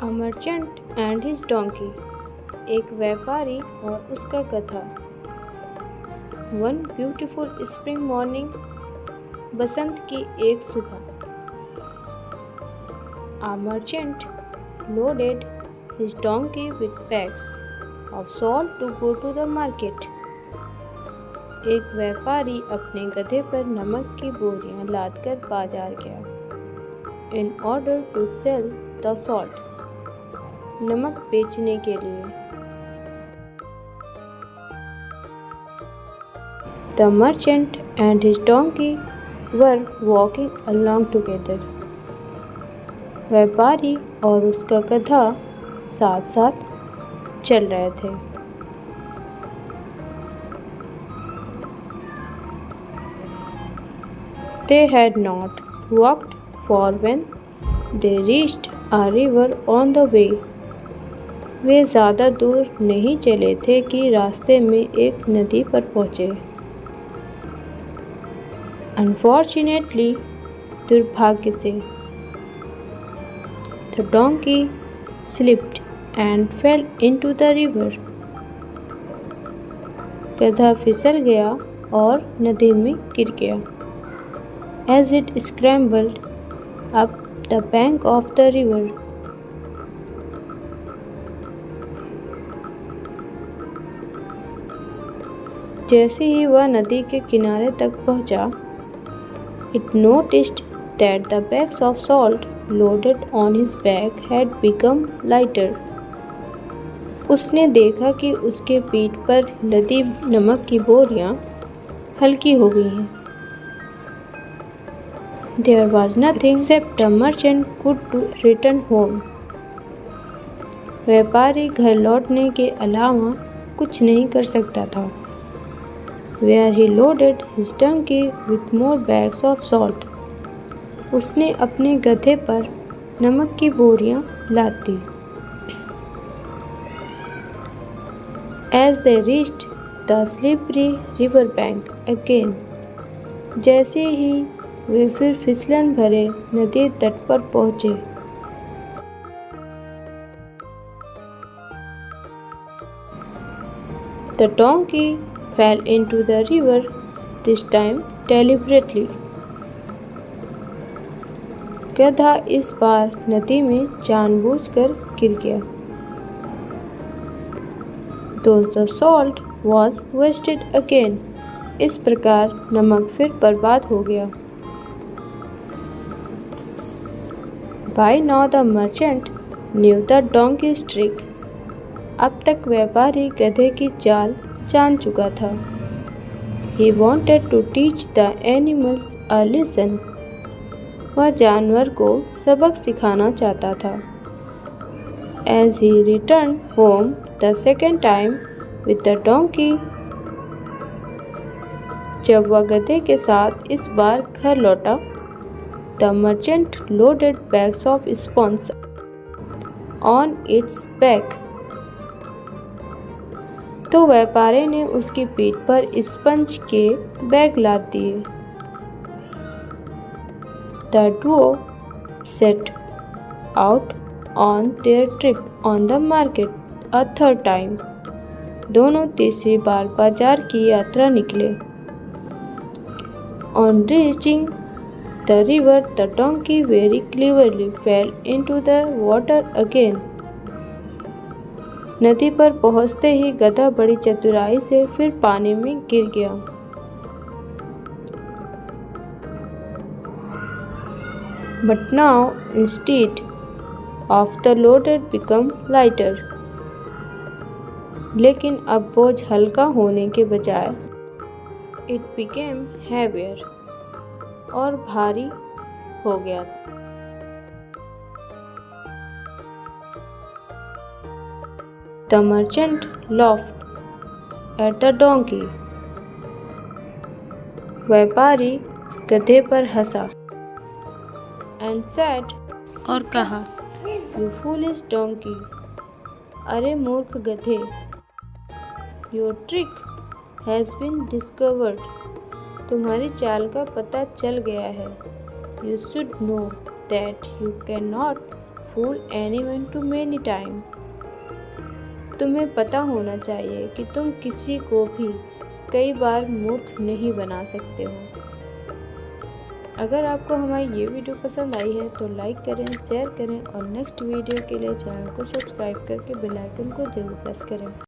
A merchant and his donkey. एक व्यापारी और उसका गधा. One beautiful spring morning. बसंत की एक सुबह. A merchant loaded his donkey with bags of salt to go to the market. एक व्यापारी अपने गधे पर नमक की बोरियां लादकर बाजार गया. In order to sell the salt. नमक बेचने के लिए. The merchant and his donkey were walking along together. व्यापारी और उसका गधा साथ साथ चल रहे थे. They had not walked far when they reached a river on the way. वे ज़्यादा दूर नहीं चले थे कि रास्ते में एक नदी पर पहुँचे. Unfortunately, दुर्भाग्य से, the donkey slipped and fell into the river. गधा फिसल गया और नदी में गिर गया. As it scrambled up the bank of the river. जैसे ही वह नदी के किनारे तक पहुंचा, it noticed that the bags of salt loaded on his back had become lighter. उसने देखा कि उसके पीठ पर लदी नमक की बोरियां हल्की हो गई हैं. There was nothing except the merchant could return home. व्यापारी घर लौटने के अलावा कुछ नहीं कर सकता था. Where he loaded his donkey with more bags of salt. उसने अपने गधे पर नमक की बोरियां लाद दी. As they reached the slippery river bank again. जैसे ही वे फिर फिसलन भरे नदी तट पर पहुँचे. The donkey fell into the river, this time deliberately. गधा इस बार नदी में जानबूझकर गिर गया. Though the salt was wasted again. इस प्रकार नमक फिर बर्बाद हो गया. By now the merchant knew the donkey's trick. अब तक व्यापारी गधे की चाल जान चुका था. He wanted to teach the animals a lesson. वह जानवर को सबक सिखाना चाहता था. As he returned home the second time with the donkey. जब वह गधे के साथ इस बार घर लौटा, the merchant loaded bags of sponge on its back. तो व्यापारी ने उसकी पीठ पर स्पंज के बैग लाद दिए. The duo set out on their trip on the market a third time. दोनों तीसरी बार बाजार की यात्रा निकले. On reaching the river, the donkey very cleverly fell into the water again. नदी पर पहुंचते ही गधा बड़ी चतुराई से फिर पानी में गिर गया. But now instead of the loaded become lighter. लेकिन अब बोझ हल्का होने के बजाय it became heavier. और भारी हो गया. The merchant laughed at the donkey. व्यापारी गधे पर हंसा. And said, और कहा, You foolish donkey. अरे मूर्ख गधे. Your trick has been discovered. तुम्हारी चाल का पता चल गया है. You should know that you cannot fool anyone too many times. तुम्हें पता होना चाहिए कि तुम किसी को भी कई बार मूर्ख नहीं बना सकते हो। अगर आपको हमारी ये वीडियो पसंद आई है तो लाइक करें, शेयर करें और नेक्स्ट वीडियो के लिए चैनल को सब्सक्राइब करके बेल आइकन को जरूर प्रेस करें।